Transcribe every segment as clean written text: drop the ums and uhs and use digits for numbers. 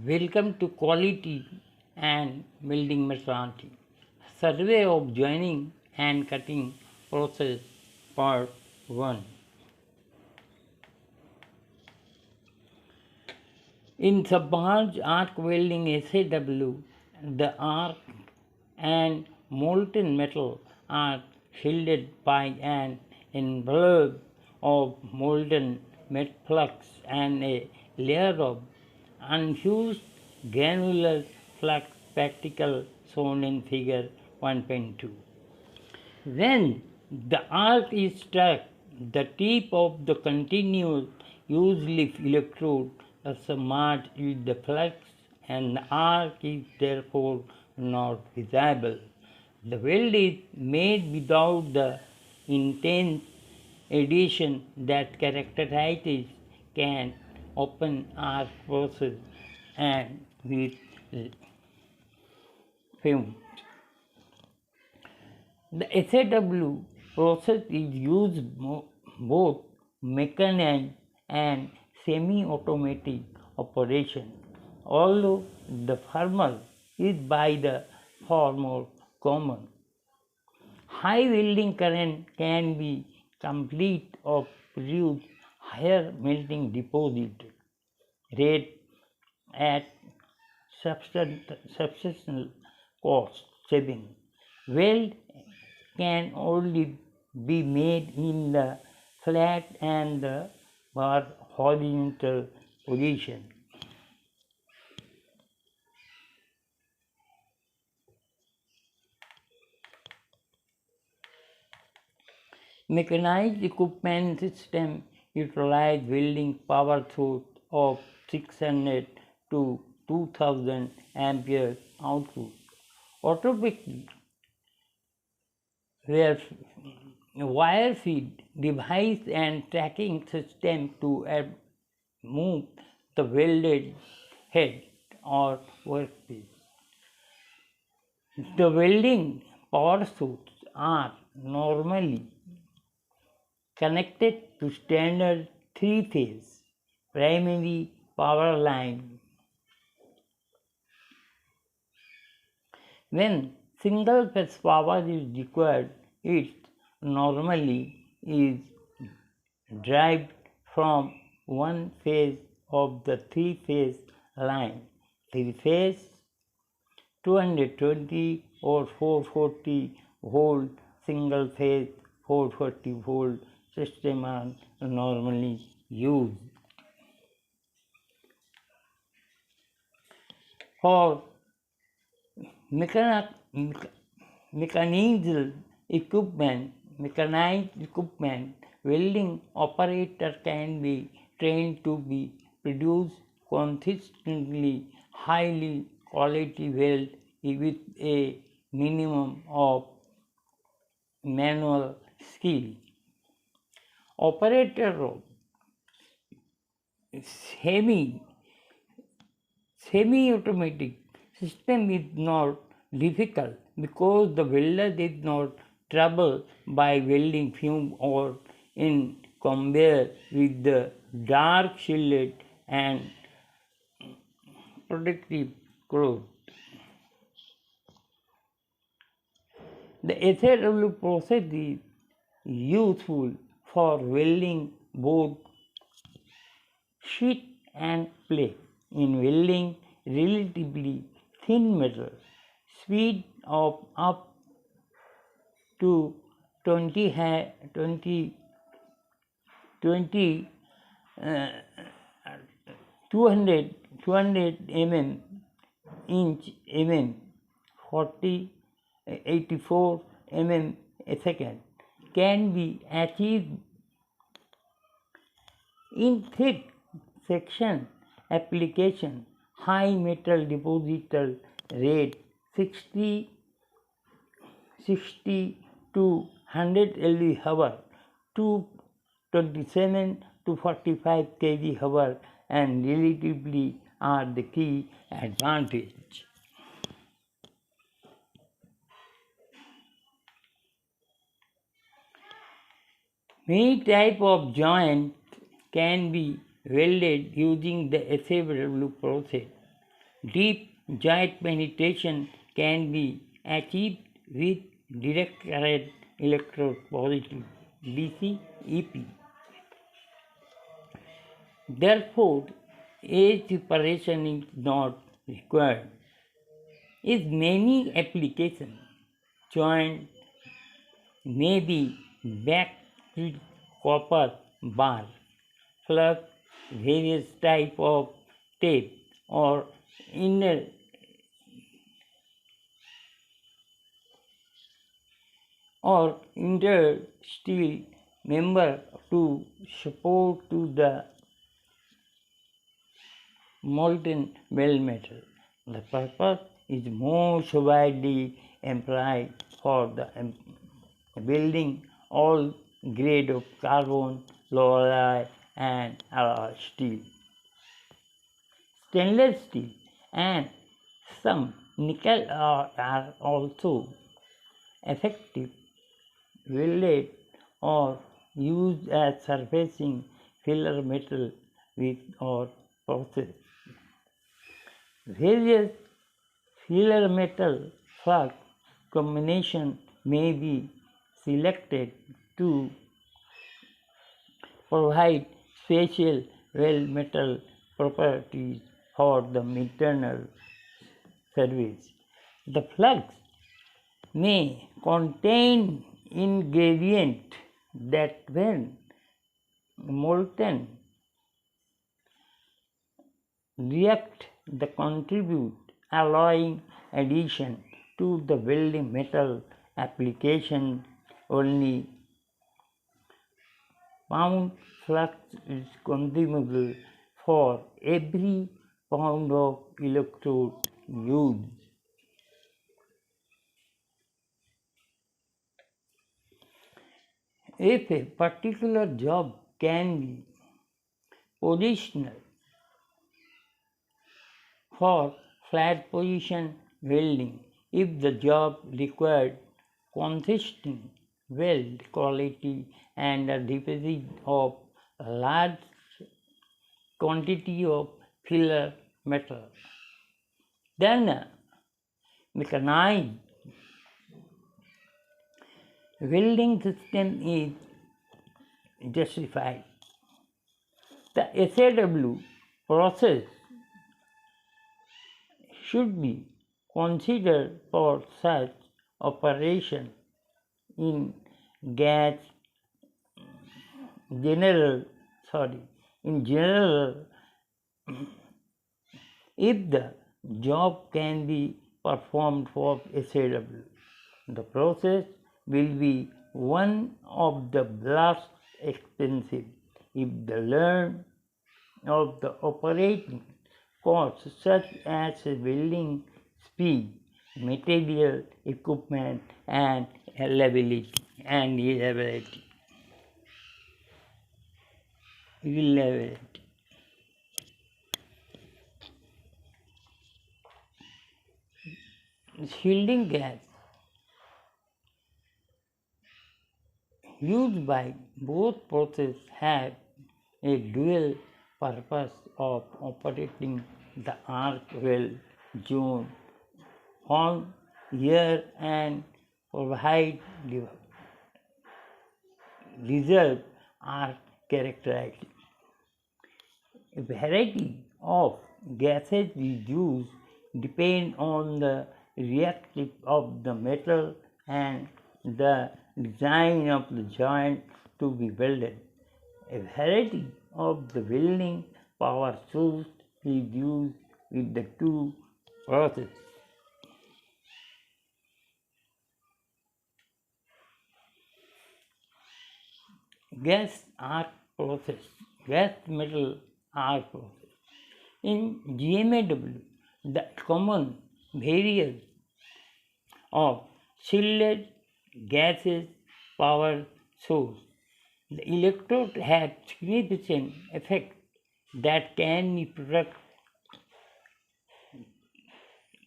Welcome to Quality and Building Materiality. Survey of Joining and Cutting Process Part 1. In submerged arc welding SAW, the arc and molten metal are shielded by an envelope of molten metal flux and a layer of unfused granular flux particle shown in figure 1.2. When the arc is struck, the tip of the continuous usually electrode is submerged with the flux and the arc is therefore not visible. The weld is made without the intense adhesion that characterizes can open arc process and with fume. The SAW process is used both mechanized and semi-automatic operation, although the former is by the far more common. High welding current can be complete or produce higher melting deposit rate at substantial cost saving. Weld can only be made in the flat and the bar horizontal position. Mechanized equipment system utilize welding power source of 600 to 2000 ampere output. Automatic wire feed device and tracking system to move the welded head or workpiece. The welding power sources are normally connected to standard three-phase primary power line. When single phase power is required, it normally is derived from one phase of the three-phase line. Three-phase 220 or 440 volt, single phase 440 volt system are normally used. For mechanized equipment, welding operator can be trained to be produce consistently highly quality weld with a minimum of manual skill. Operator of semi-automatic system is not difficult because the welder is not troubled by welding fume or in conveyor with the dark shielded and protective cloth. The SAW process is useful for welding both sheet and plate. In welding relatively thin metal, speed of up to 20 200 mm 84 mm a second can be achieved in thick section application. High metal deposital rate 60 to 100 lb hour, 227 to 45 kg hour and relatively are the key advantage. Many types of joint can be welded using the SAW process. Deep joint penetration can be achieved with direct current electrode positive DC EP. Therefore, age separation is not required. In many applications, joint may be backed with copper bar, flux, various type of tape, or inner steel member to support to the molten weld metal. The purpose is most widely employed for the building all grade of carbon, low alloy, and alloy steel. Stainless steel and some nickel are also effective welded or used as surfacing filler metal with or process. Various filler metal flux combination may be selected to provide special weld metal properties for the internal service. The flux may contain ingredients that when molten react the contribute allowing addition to the welding metal application only pound flux is consumable for every pound of electrode used. If a particular job can be positional for flat position welding, if the job required consistent weld quality and a deposit of a large quantity of filler metal, then a mechanized welding system is justified. The SAW process should be considered for such operation in gas general in general if the job can be performed for SAW. The process will be one of the least expensive if the learn of the operating costs such as welding speed, material, equipment, and reliability. Reliability. Shielding gas used by both processes have a dual purpose of operating the arc weld zone on here and provide reserve are characterized. A variety of gases we use depend on the reactivity of the metal and the design of the joint to be welded. A variety of the welding power source is used with the two processes. Gas arc process, gas metal arc process. In GMAW, the common various of shielded gases power source. The electrode has significant effect that can be product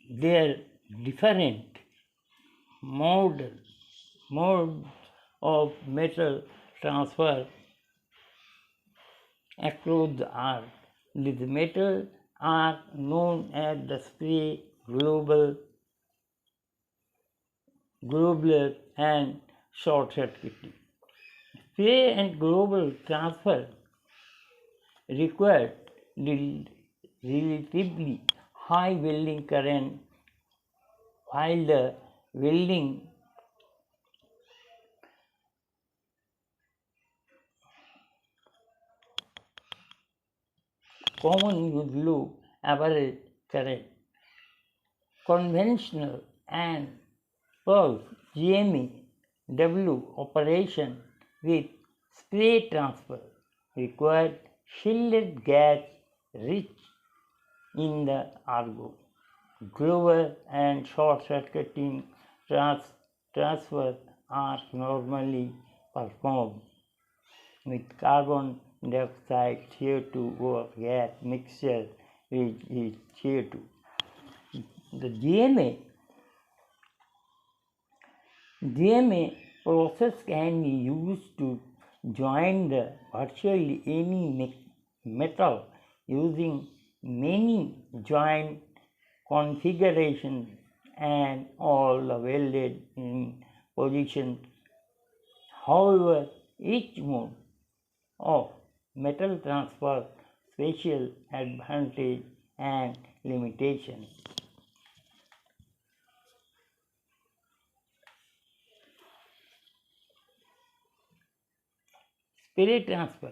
their different modes of metal transfer across the arc. These metal are known as the spray, globular, and short circuiting. Spray and global transfer require relatively high welding current, while the welding common use low average current. Conventional and pulse GMAW operation with spray transfer required shielded gas rich in the argon. Global and short circuiting transfer are normally performed with carbon dioxide, CO2 or gas mixture which is CO2. The GMA process can be used to join the virtually any metal using many joint configurations and all welded in position. However, each mode of metal transfer special advantage and limitation. Spray transfer.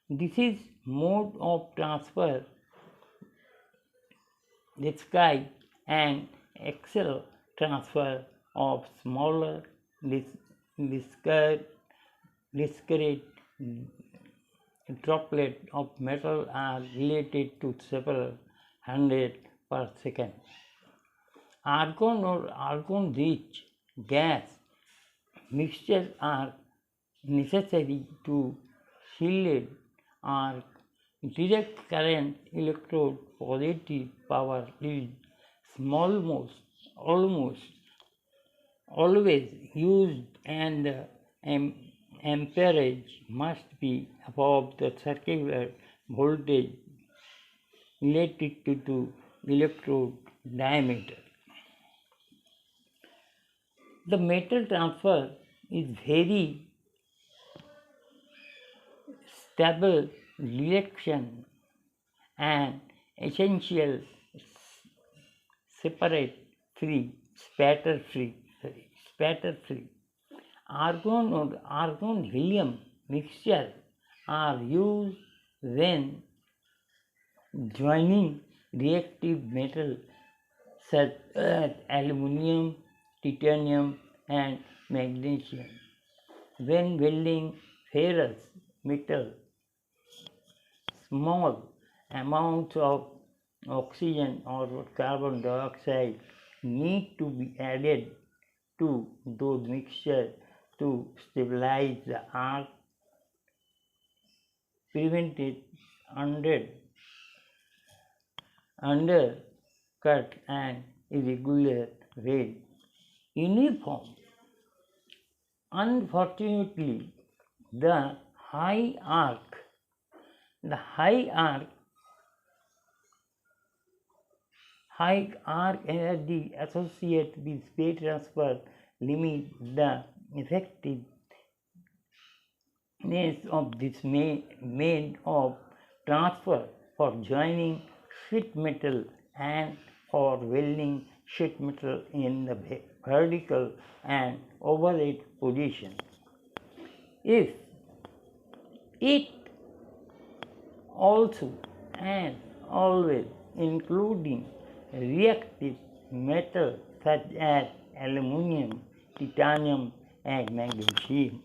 This is mode of transfer describe an axial transfer of smaller discrete droplets of metal are related to several hundred per second. Argon or argon-rich gas mixtures are necessary to shield arc. Direct current electrode positive power is almost always used, and the amperage must be above the circular voltage related to electrode diameter. The metal transfer is very stable reaction and essential spatter free. Argon or argon helium mixture are used when joining reactive metals such as aluminum, titanium, and magnesium. When welding ferrous metal, small amounts of oxygen or carbon dioxide need to be added to those mixtures to stabilize the arc, prevent it undercut and irregular weld. Uniform. Unfortunately, the high arc high arc energy associated with spray transfer limit the effectiveness of this mode of transfer for joining sheet metal and for welding sheet metal in the vertical and overhead position. If it also and always including reactive metals such as aluminum, titanium, and magnesium.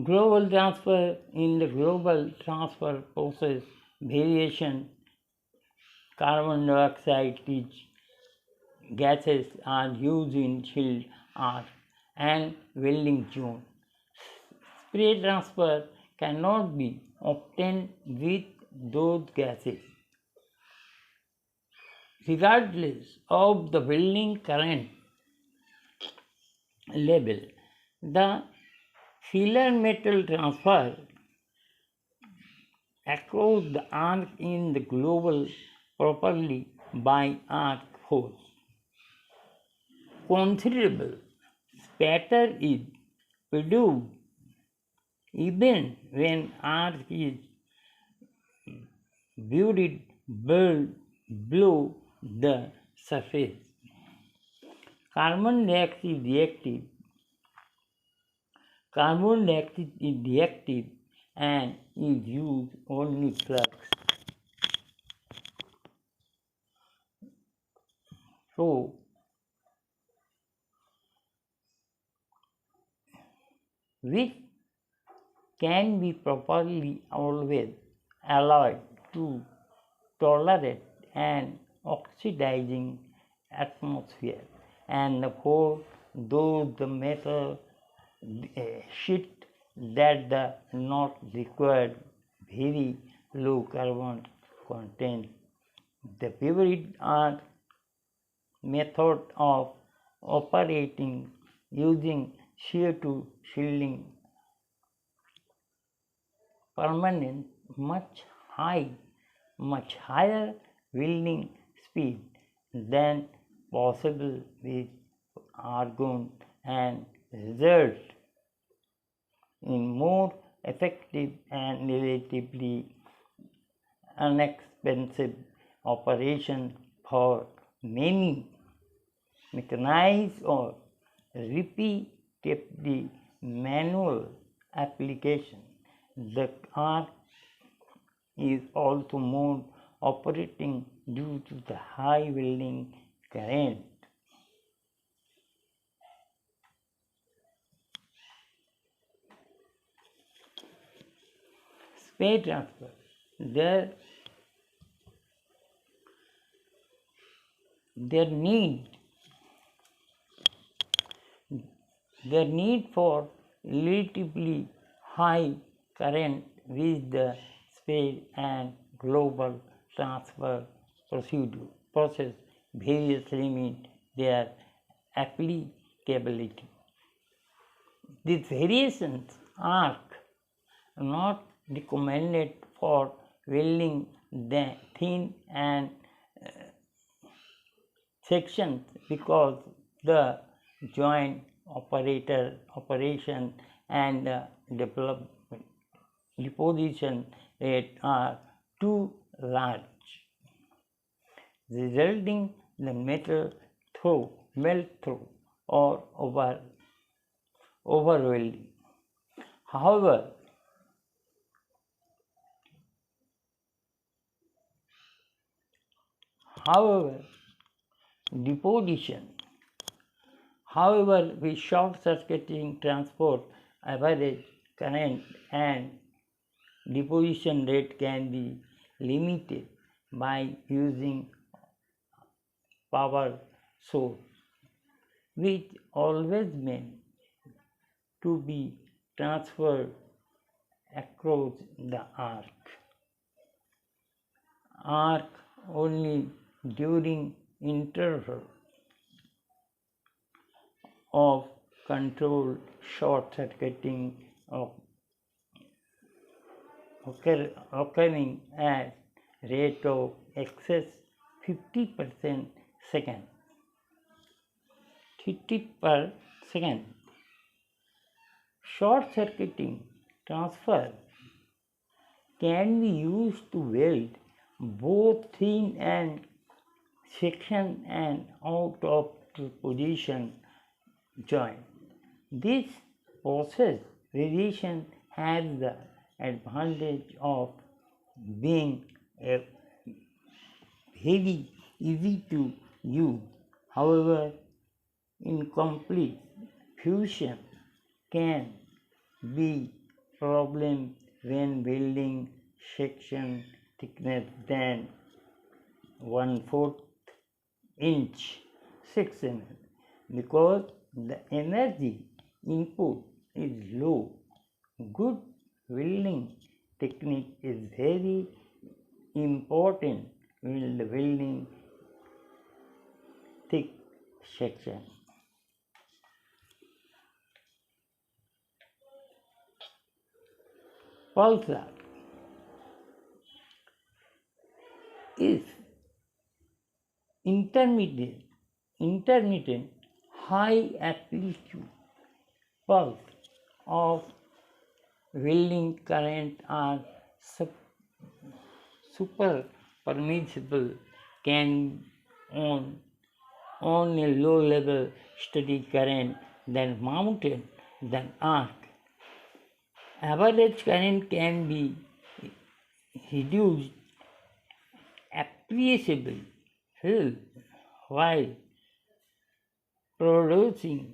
Global transfer. In the global transfer process, variation carbon dioxide rich gases are used in shield arc and welding zone. Spray transfer cannot be obtained with those gases. Regardless of the welding current level, the Filler metal transfer across the arc in the global properly by arc force. Considerable spatter is produced even when arc is buried below the surface. Carbon dioxide reactive Carbon dioxide is reactive and is used only flux. So, which can be properly always allowed to tolerate an oxidizing atmosphere, and for those the metal sheet that the not required very low carbon content. The favorite are method of operating using CO2 shielding permanent much higher welding speed than possible with argon and result in more effective and relatively inexpensive operation for many mechanized or repeatedly manual application. The arc is also more operating due to the high welding current. Space transfer. Their, their need their need for relatively high current with the space and global transfer process various limit their applicability. These variations are not recommended for welding the thin and sections because the joint operation and development deposition rate are too large, resulting the metal melt through or overwelding. However, however, deposition However, with short-circuiting transport, average current and deposition rate can be limited by using power source, which always meant to be transferred across the arc only during interval of controlled short-circuiting occurring at rate of excess 50% second 50 per second. Short-circuiting transfer can be used to weld both thin and section and out of position joint. This process variation has the advantage of being very easy to use. However, incomplete fusion can be problem when welding section thickness than 1/4 inch 6 mm because the energy input is low. Good welding technique is very important in the welding thick section. Pulsar is intermittent, intermittent high amplitude pulse of welding current are super permissible can on on a low level steady current then mounted then arc. Average current can be reduced appreciably while producing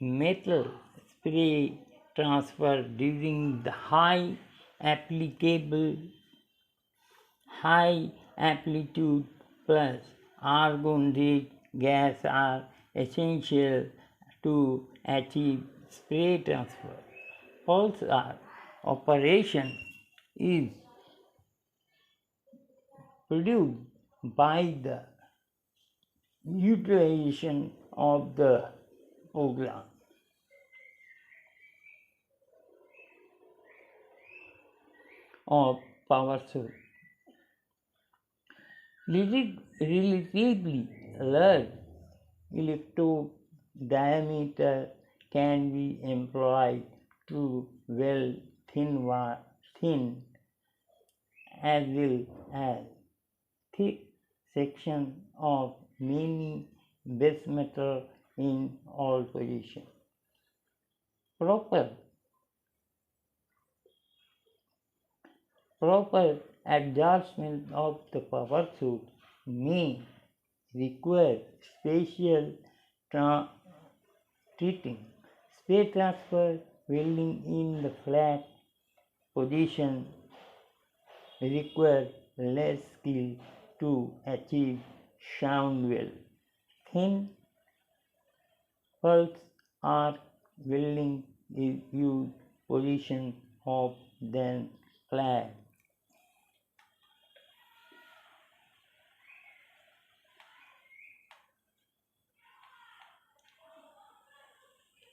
metal spray transfer during the high amplitude plus argon rich gas are essential to achieve spray transfer. Pulsar operation is produced by the utilization of the program of power source. Relatively large electrode diameter can be employed to weld thin as well as thick section of many base metal in all positions. Proper Proper adjustment of the power source may require special treating. Spray transfer welding in the flat position require less skill to achieve sound weld. Thin pulse arc welding is used position of then flat